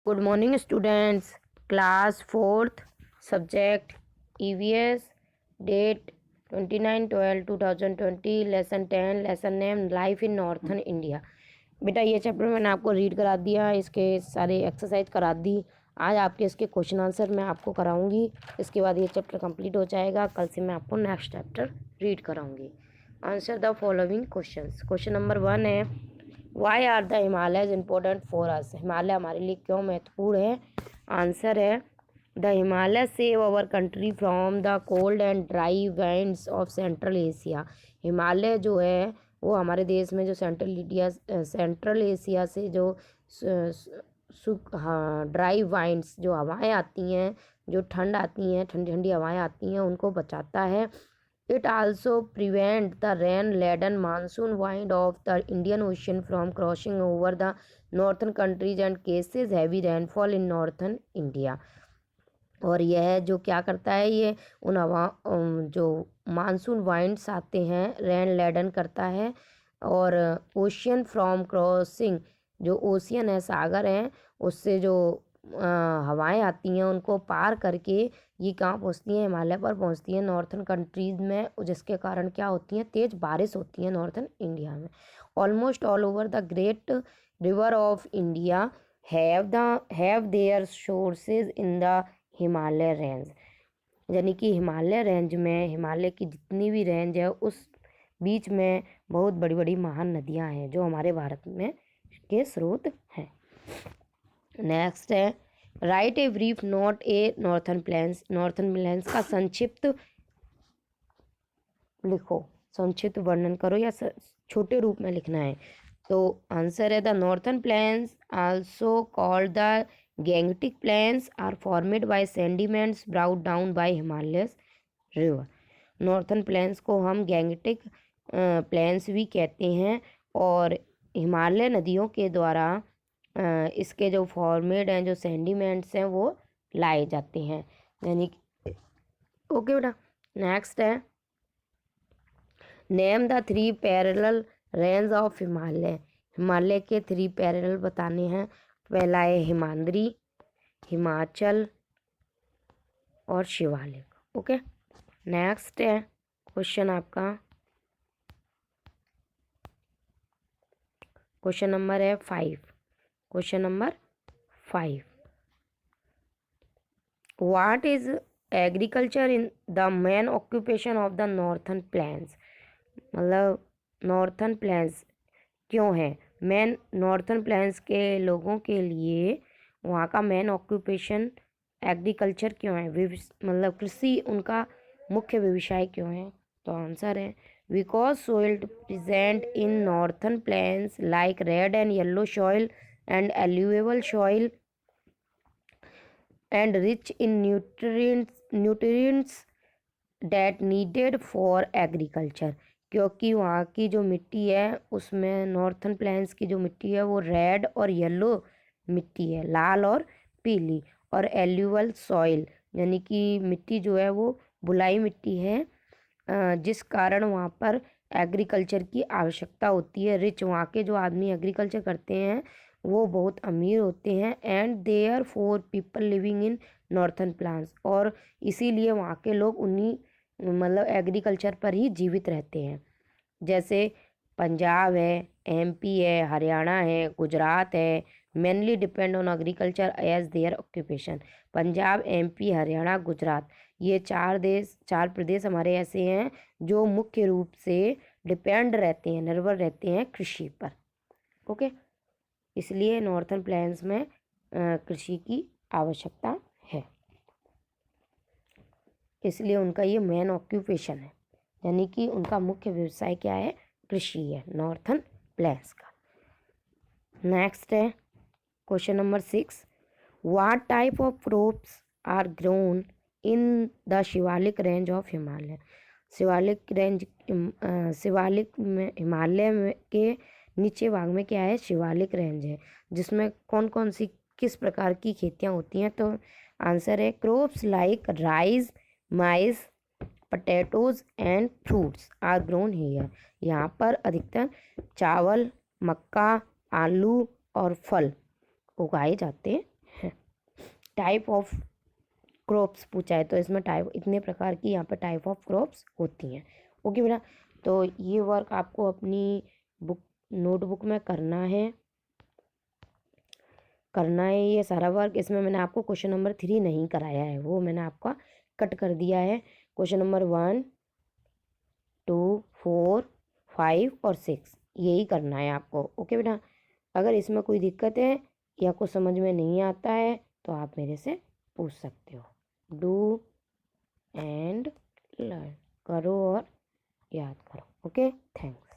Good morning students. Class fourth, subject EVS, date 29/12/2020, lesson 10, lesson name life in northern India. बेटा ये chapter मैंने आपको read करा दिया, इसके सारे एक्सरसाइज करा दी। आज आपके इसके क्वेश्चन आंसर मैं आपको कराऊंगी। इसके बाद ये चैप्टर कंप्लीट हो जाएगा। कल से मैं आपको नेक्स्ट चैप्टर रीड कराऊंगी। Answer the following questions. Question number 1 है, why are the Himalayas important for us. Himalaya हमारे लिए क्यों महत्वपूर्ण है। आंसर है, the Himalaya save our country from the cold and dry winds of central Asia. Himalaya जो है वो हमारे देश में जो सेंट्रल एशिया से जो हाँ ड्राई वाइंड्स जो हवाएं आती हैं, जो ठंड आती हैं, ठंडी ठंडी हवाएं आती हैं, उनको बचाता है। It also prevent the rain-laden monsoon wind of the Indian Ocean from crossing over the northern countries and causes heavy rainfall in northern India। और यह जो क्या करता है, ये उन हवा जो मानसून वाइंड्स आते हैं, रेन लेडन करता है। और ओशियन फ्रॉम क्रॉसिंग, जो ओशियन है, सागर हैं, उससे जो हवाएं आती हैं उनको पार करके ये कहाँ पहुँचती हैं, हिमालय पर पहुँचती हैं, नॉर्थन कंट्रीज़ में, जिसके कारण क्या होती हैं, तेज़ बारिश होती है नॉर्थन इंडिया में। Almost all over the great river of India have their sources in the Himalaya range. यानी कि हिमालय रेंज में, हिमालय की जितनी भी रेंज है उस बीच में बहुत बड़ी बड़ी महान नदियां हैं जो हमारे भारत में के स्रोत हैं। नेक्स्ट है, write a brief note a northern plains. Northern plains का संक्षिप्त लिखो, संक्षिप्त वर्णन करो या छोटे रूप में लिखना है। तो आंसर है, the northern plains also called the Gangetic plains are formed by sediments brought down by Himalayas river. Northern plains को हम गैंगटिक प्लेन्स भी कहते हैं और हिमालय नदियों के द्वारा इसके जो फॉर्मेड हैं, जो सेंडिमेंट्स हैं, वो लाए जाते हैं। यानी ओके बेटा। नेक्स्ट है, name the 3 parallel range of Himalaya. Himalaya के 3 पैरेलल बताने हैं। पहला है हिमाद्री, हिमाचल और शिवालिक। ओके। नेक्स्ट है क्वेश्चन आपका, क्वेश्चन नंबर है 5। Question number 5, what is agriculture in the main occupation of the northern plains. मतलब नॉर्थन प्लेन्स क्यों है, मेन नॉर्थन प्लेन्स के लोगों के लिए वहाँ का मेन ऑक्यूपेशन एग्रीकल्चर क्यों है, मतलब कृषि उनका मुख्य व्यवसाय क्यों है। तो आंसर है, because soil present in northern plains like red and yellow soil and एल्यूएबल soil and rich in nutrients that needed for agriculture. क्योंकि वहाँ की जो मिट्टी है उसमें, नॉर्थन प्लेन्स की जो मिट्टी है वो रेड और येलो मिट्टी है, लाल और पीली। और एल्यूवल सॉइल यानी कि मिट्टी जो है वो बुलाई मिट्टी है, जिस कारण वहाँ पर एग्रीकल्चर की आवश्यकता होती है। रिच, वहाँ के जो आदमी एग्रीकल्चर करते हैं वो बहुत अमीर होते हैं। And therefore people living in northern plains, और इसीलिए वहाँ के लोग उन्हीं मतलब एग्रीकल्चर पर ही जीवित रहते हैं। जैसे पंजाब है, एमपी है, हरियाणा है, गुजरात है, mainly depend on agriculture as their occupation. Punjab, MP, Haryana, Gujarat, ये 4 प्रदेश हमारे ऐसे हैं जो मुख्य रूप से डिपेंड रहते हैं, निर्भर रहते हैं कृषि पर। ओके, इसलिए नॉर्थन प्लेन्स में कृषि की आवश्यकता है, इसलिए उनका ये मेन ऑक्यूपेशन है, यानी कि उनका मुख्य व्यवसाय क्या है, कृषि है नॉर्थन प्लेन्स का। नेक्स्ट है question number 6, what type of crops are grown in the Shivalik range of Himalaya. Shivalik range, Shivalik में, हिमालय में के नीचे भाग में क्या है, शिवालिक रेंज है, जिसमें कौन कौन सी किस प्रकार की खेतियाँ होती हैं। तो आंसर है, crops like rice, maize, potatoes and fruits are grown here. यहाँ पर अधिकतर चावल, मक्का, आलू और फल उगाए जाते टाइप ऑफ क्रॉप्स पूछा है, तो इसमें टाइप इतने प्रकार की यहाँ पर टाइप ऑफ क्रॉप्स होती हैं। ओके बेटा, तो ये वर्क आपको अपनी बुक नोटबुक में करना है ये सारा वर्क। इसमें मैंने आपको क्वेश्चन नंबर 3 नहीं कराया है, वो मैंने आपका कट कर दिया है। क्वेश्चन नंबर 1, 2, 4, 5 और 6 यही करना है आपको। ओके बेटा, अगर इसमें कोई दिक्कत है या कुछ समझ में नहीं आता है तो आप मेरे से पूछ सकते हो। डू एंड लर्न, करो और याद करो। Okay, thanks.